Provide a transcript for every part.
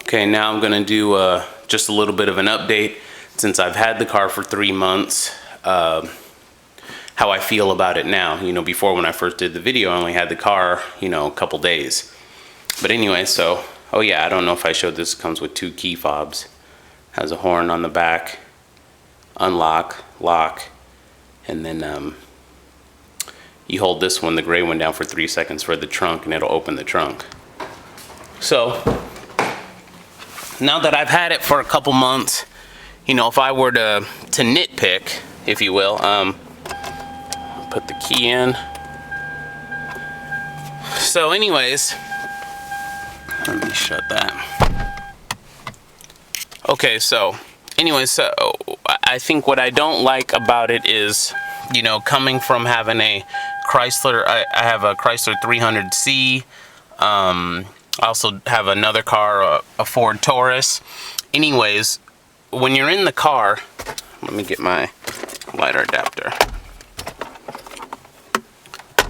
Okay, now I'm gonna do just a little bit of an update since I've had the car for 3 months, how I feel about it now. You know, before when I first did the video, I only had the car, you know, a couple days. But anyway, so, oh yeah, I don't know if I showed this, it comes with 2 key fobs. Has a horn on the back, unlock, lock, and then you hold this one, the gray one, down for 3 seconds for the trunk and it'll open the trunk. So, now that I've had it for a couple months, you know, if I were to nitpick, if you will, put the key in. So anyways, let me shut that. Okay, so anyways, so I think what I don't like about it is, you know, coming from having a Chrysler, I have a Chrysler 300C, I also have another car, a Ford Taurus. Anyways, when you're in the car, let me get my lighter adapter.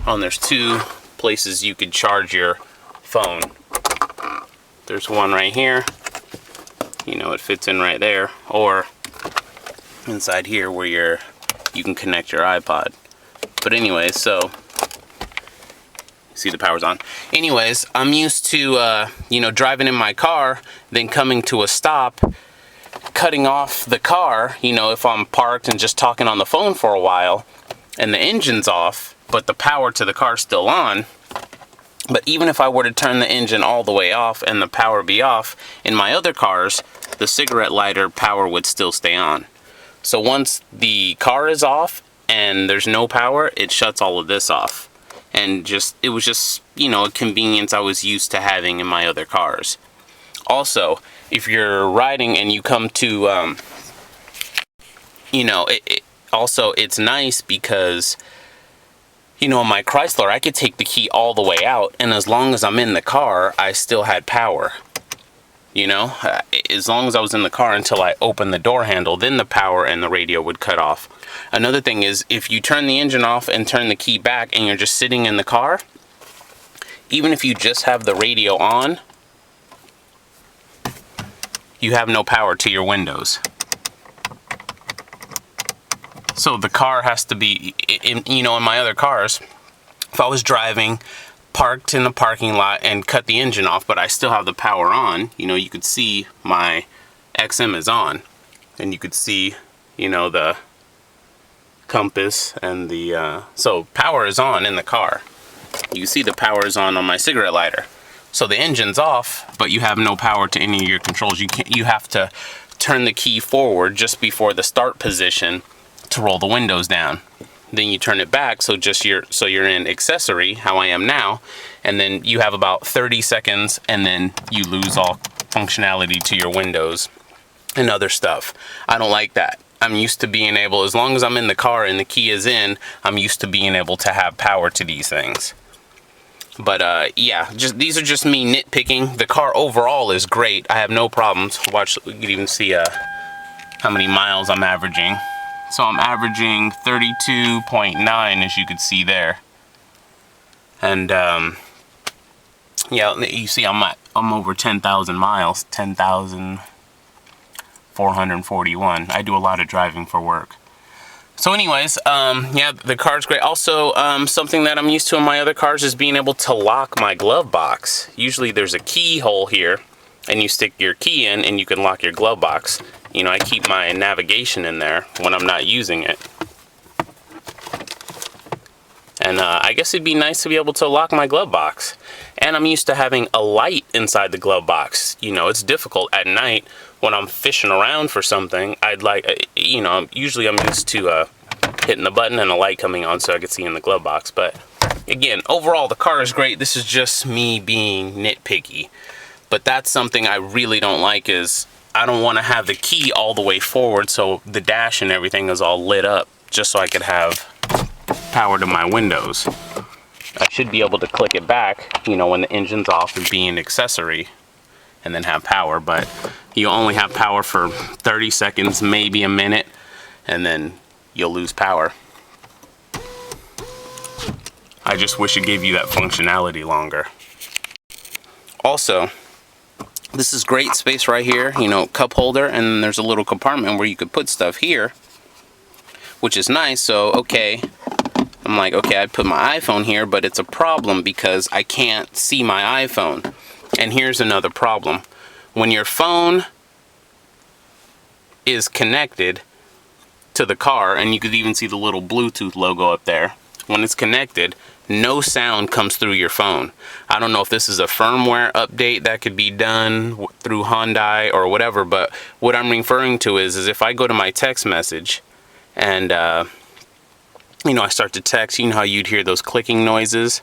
Oh, and there's 2 places you could charge your phone. There's one right here, you know, it fits in right there, or inside here where you can connect your iPod. But anyway, so see, the power's on. Anyways, I'm used to you know, driving in my car, then coming to a stop, cutting off the car, you know, if I'm parked and just talking on the phone for a while and the engine's off but the power to the car's still on. But even if I were to turn the engine all the way off and the power be off, in my other cars the cigarette lighter power would still stay on. So once the car is off and there's no power, it shuts all of this off. And it was just, you know, a convenience I was used to having in my other cars. Also, if you're riding and you come to, you know, it's nice because, you know, in my Chrysler, I could take the key all the way out, and as long as I'm in the car, I still had power. You know, as long as I was in the car until I opened the door handle, then the power and the radio would cut off. Another thing is, if you turn the engine off and turn the key back and you're just sitting in the car, even if you just have the radio on, you have no power to your windows. So the car has to be, you know, in my other cars, if I was driving, parked in the parking lot and cut the engine off, but I still have the power on, you know, you could see my XM is on, and you could see, you know, the compass and the so power is on in the car. You see the power is on my cigarette lighter. So the engine's off, but you have no power to any of your controls. You have to turn the key forward just before the start position to roll the windows down. Then you turn it back, so you're in accessory, how I am now, and then you have about 30 seconds and then you lose all functionality to your windows and other stuff. I don't like that. I'm used to being able, as long as I'm in the car and the key is in, I'm used to being able to have power to these things. But yeah, these are just me nitpicking. The car overall is great. I have no problems. Watch, you can even see how many miles I'm averaging. So I'm averaging 32.9, as you can see there. And yeah, you see I'm over 10,000 miles, 10,441. I do a lot of driving for work. So anyways, yeah, the car's great. Also, something that I'm used to in my other cars is being able to lock my glove box. Usually there's a keyhole here, and you stick your key in and you can lock your glove box. You know, I keep my navigation in there when I'm not using it. And I guess it'd be nice to be able to lock my glove box. And I'm used to having a light inside the glove box. You know, it's difficult at night when I'm fishing around for something. I'd like, you know, usually I'm used to hitting the button and a light coming on so I could see in the glove box. But again, overall the car is great. This is just me being nitpicky. But that's something I really don't like, is I don't want to have the key all the way forward so the dash and everything is all lit up, just so I could have power to my windows. I should be able to click it back, you know, when the engine's off and be an accessory, and then have power. But you only have power for 30 seconds, maybe a minute, and then you'll lose power. I just wish it gave you that functionality longer. Also, This is great space right here, you know, cup holder, and then there's a little compartment where you could put stuff here, which is nice. So, okay, I'm like, okay, I put my iPhone here, but it's a problem because I can't see my iPhone. And here's another problem. When your phone is connected to the car, and you could even see the little Bluetooth logo up there, when it's connected, no sound comes through your phone. I don't know if this is a firmware update that could be done through Hyundai or whatever, but what I'm referring to is if I go to my text message and you know, I start to text, you know how you'd hear those clicking noises?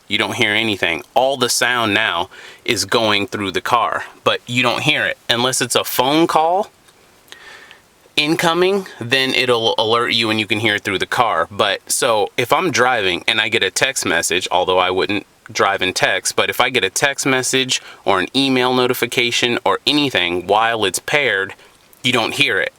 You don't hear anything. All the sound now is going through the car, but you don't hear it unless it's a phone call incoming. Then it'll alert you and you can hear it through the car. But so if I'm driving and I get a text message, although I wouldn't drive and text, but if I get a text message or an email notification or anything while it's paired, you don't hear it.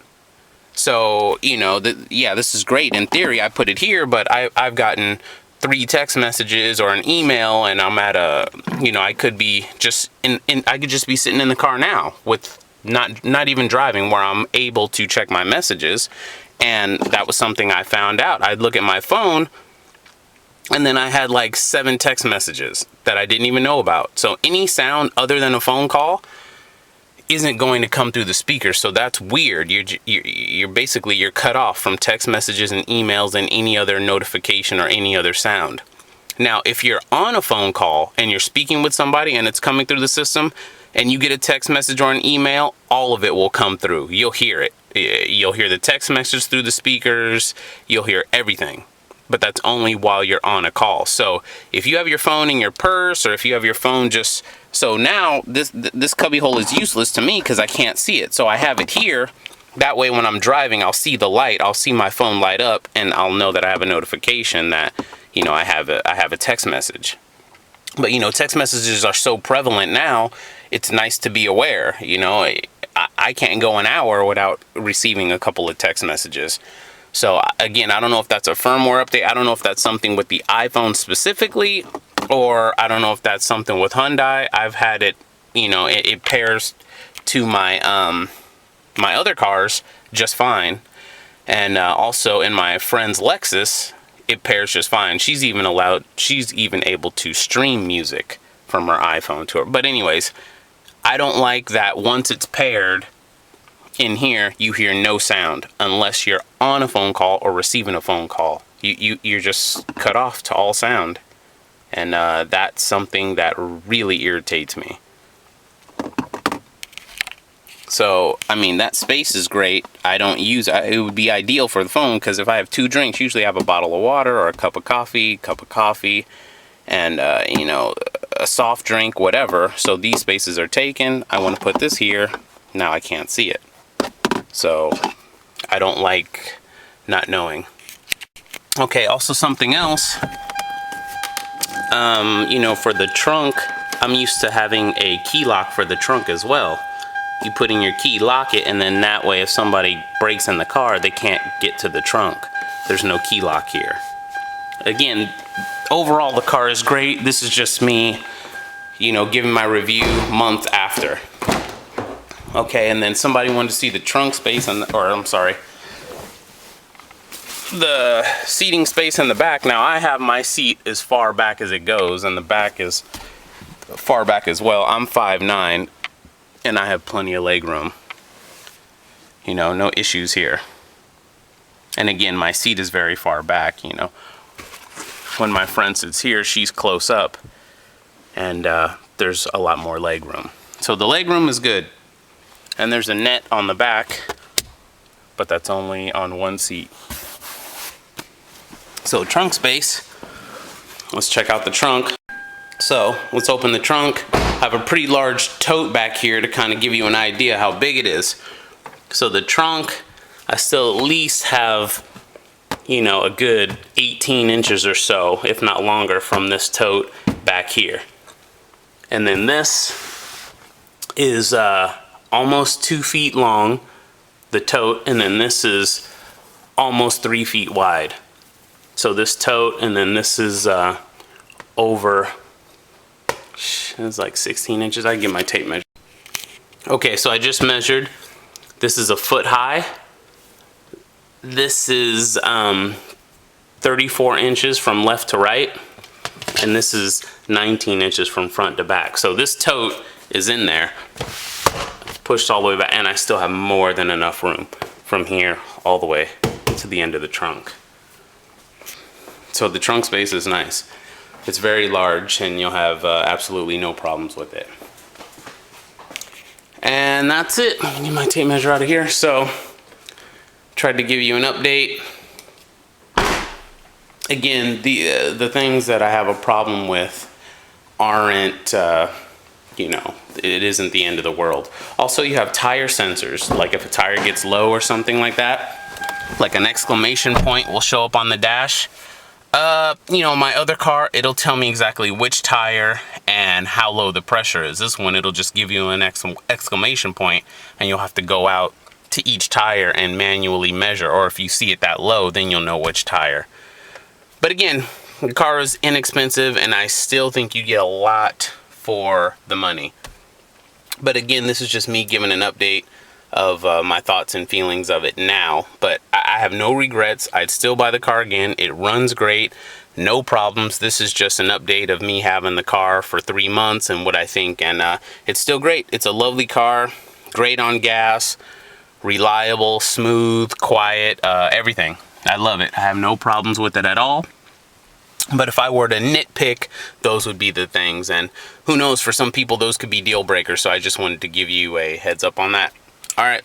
So, you know, yeah, this is great. In theory, I put it here, but I've gotten 3 text messages or an email, and I'm at a, you know, I could be just I could just be sitting in the car now with not even driving, where I'm able to check my messages. And that was something I found out. I'd look at my phone, and then I had like 7 text messages that I didn't even know about. So any sound other than a phone call isn't going to come through the speaker. So that's weird. You're basically, you're cut off from text messages and emails and any other notification or any other sound. Now, if you're on a phone call and you're speaking with somebody and it's coming through the system and you get a text message or an email, all of it will come through. You'll hear it. You'll hear the text message through the speakers. You'll hear everything. But that's only while you're on a call. So if you have your phone in your purse, or if you have your phone just, so now this cubby hole is useless to me because I can't see it. So I have it here. That way when I'm driving, I'll see the light, I'll see my phone light up, and I'll know that I have a notification that, you know, I have a text message. But, you know, text messages are so prevalent now, it's nice to be aware. You know, I can't go an hour without receiving a couple of text messages. So again, I don't know if that's a firmware update. I don't know if that's something with the iPhone specifically, or I don't know if that's something with Hyundai. I've had it, you know, it pairs to my my other cars just fine. And also in my friend's Lexus, it pairs just fine. She's even able to stream music from her iPhone to her. But anyways, I don't like that once it's paired, in here you hear no sound unless you're on a phone call or receiving a phone call. You're just cut off to all sound, and that's something that really irritates me. So I mean, that space is great. I don't use it. Would be ideal for the phone because if I have 2 drinks, usually I have a bottle of water or a cup of coffee, and you know, a soft drink, whatever. So these spaces are taken. I want to put this here. Now I can't see it. So I don't like not knowing. Okay, also something else, you know, for the trunk, I'm used to having a key lock for the trunk as well. You put in your key, lock it, and then that way if somebody breaks in the car, they can't get to the trunk. There's no key lock here. Again, overall the car is great. This is just me, you know, giving my review month after. Okay, and then somebody wanted to see the trunk space, the seating space in the back. Now I have my seat as far back as it goes, and the back is far back as well. I'm 5'9", and I have plenty of leg room. You know, no issues here. And again, my seat is very far back, you know. When my friend sits here, she's close up, and there's a lot more leg room. So the leg room is good. And there's a net on the back, but that's only on one seat. So trunk space, let's check out the trunk. So let's open the trunk. I have a pretty large tote back here to kind of give you an idea how big it is. So the trunk, I still at least have, you know, a good 18 inches or so, if not longer, from this tote back here. And then this is almost 2 feet long, the tote, and then this is almost 3 feet wide. So this tote, and then this is over It's like 16 inches. I can get my tape measure. Okay, so I just measured. This is a foot high. This is 34 inches from left to right. And this is 19 inches from front to back. So this tote is in there, pushed all the way back, and I still have more than enough room from here all the way to the end of the trunk. So the trunk space is nice. It's very large, and you'll have absolutely no problems with it. And that's it. Let me get my tape measure out of here. So, tried to give you an update. Again, the things that I have a problem with aren't, you know, it isn't the end of the world. Also, you have tire sensors. Like if a tire gets low or something like that, like an exclamation point will show up on the dash. You know, my other car, it'll tell me exactly which tire and how low the pressure is. This one, it'll just give you an exclamation point, and you'll have to go out to each tire and manually measure. Or if you see it that low, then you'll know which tire. But again, the car is inexpensive, and I still think you get a lot for the money. But again, this is just me giving an update of my thoughts and feelings of it now. But I have no regrets. I'd still buy the car again. It runs great, no problems. This is just an update of me having the car for 3 months and what I think. And it's still great. It's a lovely car, great on gas, reliable, smooth, quiet, everything. I love it. I have no problems with it at all. But if I were to nitpick, those would be the things. And who knows, for some people, those could be deal breakers. So I just wanted to give you a heads up on that. All right.